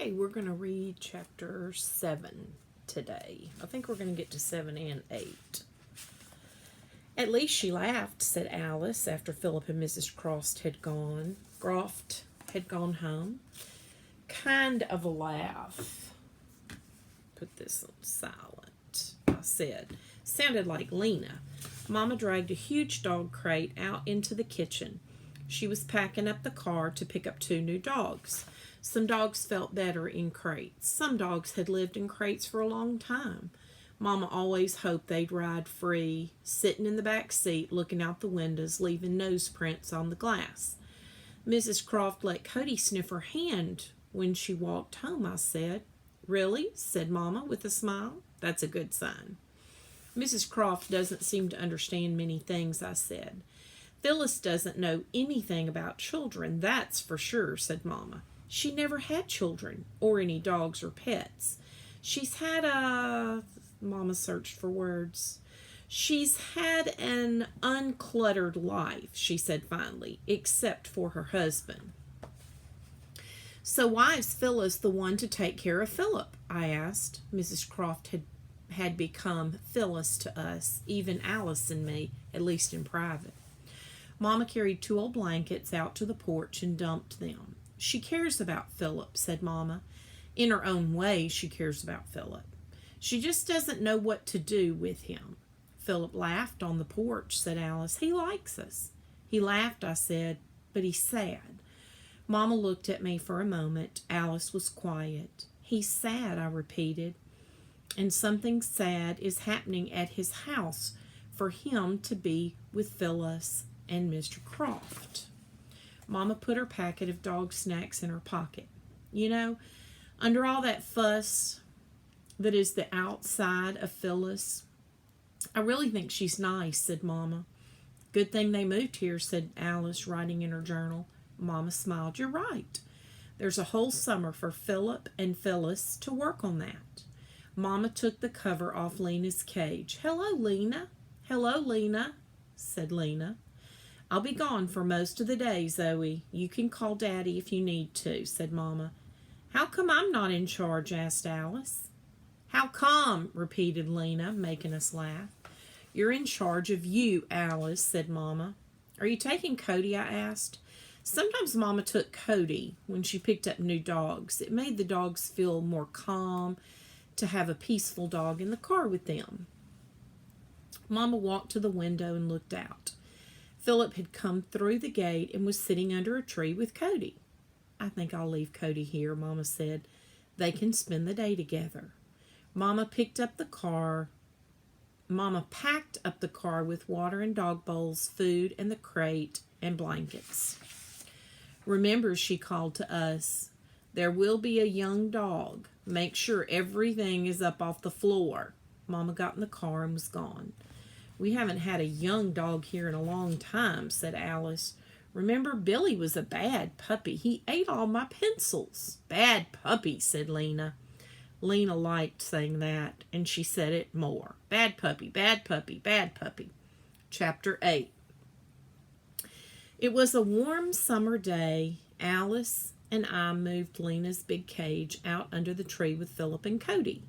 Okay, we're going to read chapter 7 today. I think we're going to get to 7 and 8. At least she laughed, said Alice, after Philip and Mrs. Croft had gone home. Kind of a laugh. Put this on silent, I said. Sounded like Lena. Mama dragged a huge dog crate out into the kitchen. She was packing up the car to pick up 2 new dogs. Some dogs felt better in crates. Some dogs had lived in crates for a long time. Mama always hoped they'd ride free, sitting in the back seat, looking out the windows, leaving nose prints on the glass. Mrs. Croft let Cody sniff her hand when she walked home, I said. Really? Said Mama with a smile. That's a good sign. Mrs. Croft doesn't seem to understand many things, I said. Phyllis doesn't know anything about children, that's for sure, said Mama. She never had children, or any dogs or pets. She's had Mama searched for words. She's had an uncluttered life, she said finally, except for her husband. So why is Phyllis the one to take care of Philip? I asked. Mrs. Croft had become Phyllis to us, even Alice and me, at least in private. Mama carried 2 old blankets out to the porch and dumped them. She cares about Philip, said Mama. In her own way, she cares about Philip. She just doesn't know what to do with him. Philip laughed on the porch, said Alice. He likes us. He laughed, I said, but he's sad. Mama looked at me for a moment. Alice was quiet. He's sad, I repeated. And something sad is happening at his house for him to be with Phyllis and Mr. Croft. Mama put her packet of dog snacks in her pocket. You know, under all that fuss that is the outside of Phyllis, I really think she's nice, said Mama. Good thing they moved here, said Alice, writing in her journal. Mama smiled. You're right. There's a whole summer for Philip and Phyllis to work on that. Mama took the cover off Lena's cage. Hello, Lena. Hello, Lena, said Lena. I'll be gone for most of the day, Zoe. You can call Daddy if you need to, said Mama. How come I'm not in charge? Asked Alice. How come? Repeated Lena, making us laugh. You're in charge of you, Alice, said Mama. Are you taking Cody? I asked. Sometimes Mama took Cody when she picked up new dogs. It made the dogs feel more calm to have a peaceful dog in the car with them. Mama walked to the window and looked out. Philip had come through the gate and was sitting under a tree with Cody. I think I'll leave Cody here, Mama said. They can spend the day together. Mama packed up the car with water and dog bowls, food, and the crate and blankets. Remember, she called to us, there will be a young dog. Make sure everything is up off the floor. Mama got in the car and was gone. We haven't had a young dog here in a long time, said Alice. Remember, Billy was a bad puppy. He ate all my pencils. Bad puppy, said Lena. Lena liked saying that, and she said it more. Bad puppy, bad puppy, bad puppy. Chapter 8. It was a warm summer day. Alice and I moved Lena's big cage out under the tree with Philip and Cody.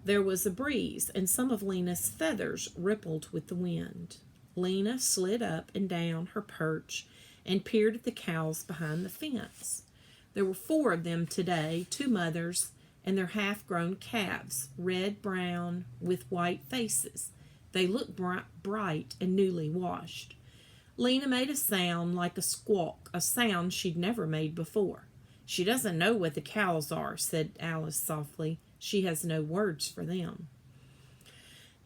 There was a breeze, and some of Lena's feathers rippled with the wind. Lena slid up and down her perch and peered at the cows behind the fence. There were 4 of them today, 2 mothers and their half-grown calves, red-brown with white faces. They looked bright and newly washed. Lena made a sound like a squawk, a sound she'd never made before. She doesn't know what the cows are, said Alice softly. She has no words for them.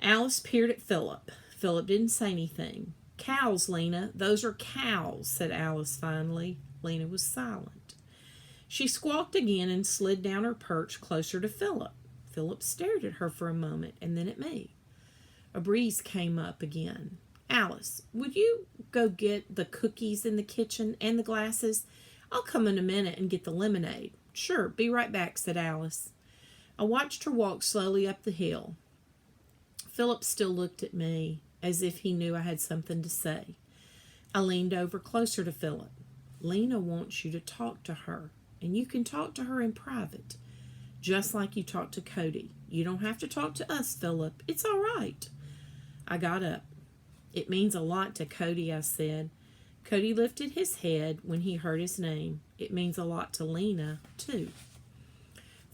Alice peered at Philip. Philip didn't say anything. Cows, Lena, those are cows, said Alice finally. Lena was silent. She squawked again and slid down her perch closer to Philip. Philip stared at her for a moment and then at me. A breeze came up again. Alice, would you go get the cookies in the kitchen and the glasses? I'll come in a minute and get the lemonade. Sure, be right back, said Alice. I watched her walk slowly up the hill. Philip still looked at me as if he knew I had something to say. I leaned over closer to Philip. Lena wants you to talk to her and you can talk to her in private, just like you talk to Cody. You don't have to talk to us, Philip. It's all right. I got up. It means a lot to Cody, I said. Cody lifted his head when he heard his name. It means a lot to Lena, too.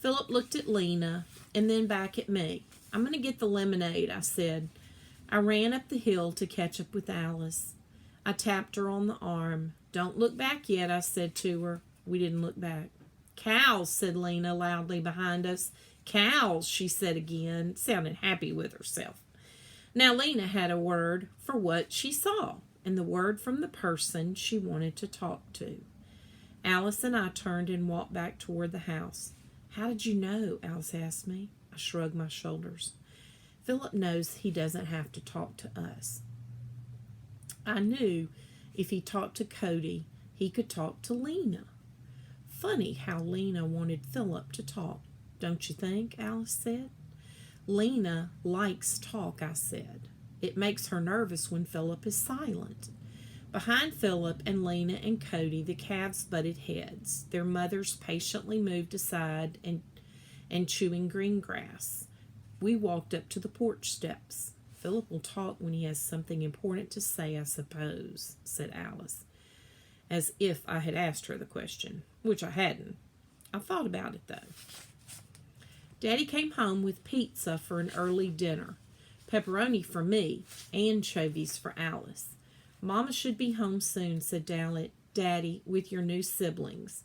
Philip looked at Lena and then back at me. I'm going to get the lemonade, I said. I ran up the hill to catch up with Alice. I tapped her on the arm. Don't look back yet, I said to her. We didn't look back. Cows, said Lena loudly behind us. Cows, she said again, sounding happy with herself. Now Lena had a word for what she saw, and the word from the person she wanted to talk to. Alice and I turned and walked back toward the house. How did you know? Alice asked me. I shrugged my shoulders. Philip knows he doesn't have to talk to us. I knew if he talked to Cody, he could talk to Lena. Funny how Lena wanted Philip to talk, don't you think? Alice said. Lena likes talk, I said. It makes her nervous when Philip is silent. Behind Philip and Lena and Cody, the calves butted heads. Their mothers patiently moved aside and chewing green grass. We walked up to the porch steps. Philip will talk when he has something important to say, I suppose, said Alice, as if I had asked her the question, which I hadn't. I thought about it, though. Daddy came home with pizza for an early dinner, pepperoni for me, anchovies for Alice. Mama should be home soon, said Daddy, with your new siblings.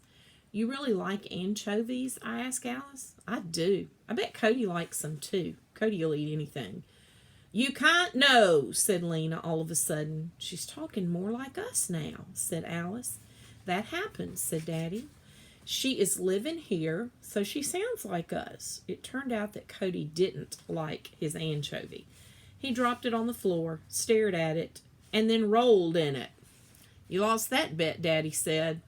You really like anchovies? I asked Alice. I do. I bet Cody likes them too. Cody will eat anything. You can't know, said Lena all of a sudden. She's talking more like us now, said Alice. That happens, said Daddy. She is living here, so she sounds like us. It turned out that Cody didn't like his anchovy. He dropped it on the floor, stared at it, and then rolled in it. You lost that bet, Daddy said.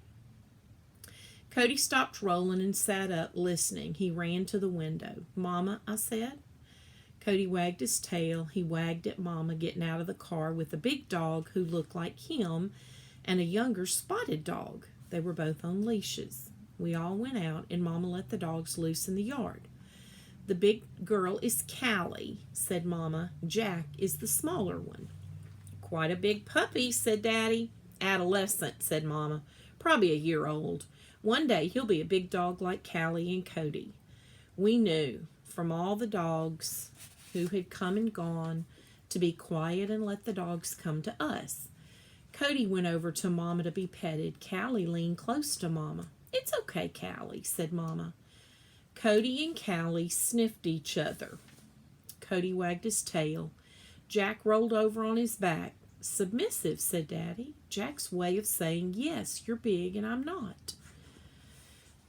Cody stopped rolling and sat up, listening. He ran to the window. Mama, I said. Cody wagged his tail. He wagged at Mama getting out of the car with a big dog who looked like him and a younger spotted dog. They were both on leashes. We all went out, and Mama let the dogs loose in the yard. The big girl is Callie, said Mama. Jack is the smaller one. Quite a big puppy, said Daddy. Adolescent, said Mama. Probably a year old. One day he'll be a big dog like Callie and Cody. We knew from all the dogs who had come and gone to be quiet and let the dogs come to us. Cody went over to Mama to be petted. Callie leaned close to Mama. It's okay, Callie, said Mama. Cody and Callie sniffed each other. Cody wagged his tail. Jack rolled over on his back. Submissive, said Daddy. Jack's way of saying, yes, you're big and I'm not.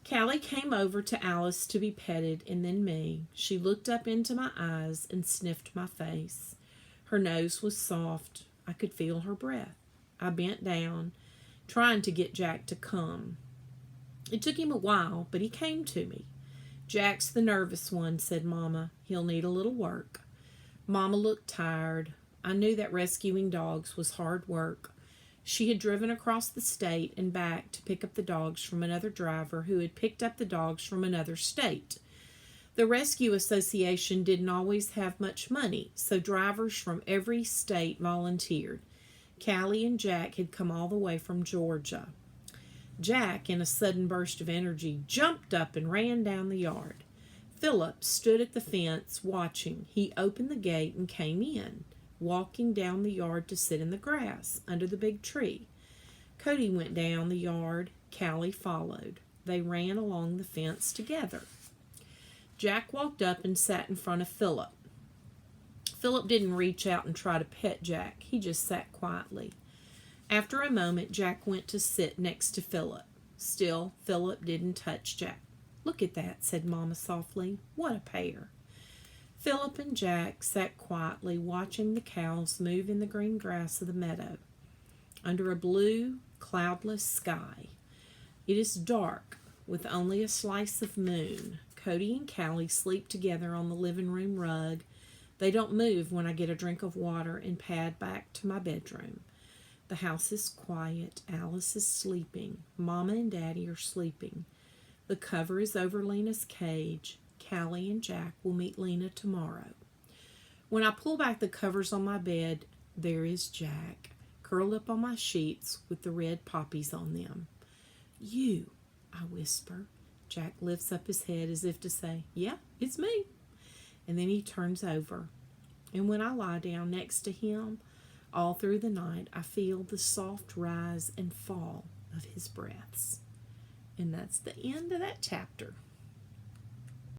Callie came over to Alice to be petted and then me. She looked up into my eyes and sniffed my face. Her nose was soft. I could feel her breath. I bent down, trying to get Jack to come. It took him a while, but he came to me. Jack's the nervous one, said Mama. He'll need a little work. Mama looked tired. I knew that rescuing dogs was hard work. She had driven across the state and back to pick up the dogs from another driver who had picked up the dogs from another state. The Rescue Association didn't always have much money, so drivers from every state volunteered. Callie and Jack had come all the way from Georgia. Jack, in a sudden burst of energy, jumped up and ran down the yard. Philip stood at the fence watching. He opened the gate and came in, walking down the yard to sit in the grass under the big tree. Cody went down the yard. Callie followed. They ran along the fence together. Jack walked up and sat in front of Philip. Philip didn't reach out and try to pet Jack. He just sat quietly. After a moment, Jack went to sit next to Philip. Still, Philip didn't touch Jack. Look at that, said Mama softly. What a pair. Philip and Jack sat quietly watching the cows move in the green grass of the meadow under a blue, cloudless sky. It is dark with only a slice of moon. Cody and Callie sleep together on the living room rug. They don't move when I get a drink of water and pad back to my bedroom. The house is quiet. Alice is sleeping. Mama and Daddy are sleeping. The cover is over Lena's cage. Callie and Jack will meet Lena tomorrow. When I pull back the covers on my bed, there is Jack, curled up on my sheets with the red poppies on them. You, I whisper. Jack lifts up his head as if to say, yeah, it's me. And then he turns over. And when I lie down next to him, all through the night, I feel the soft rise and fall of his breaths. And that's the end of that chapter.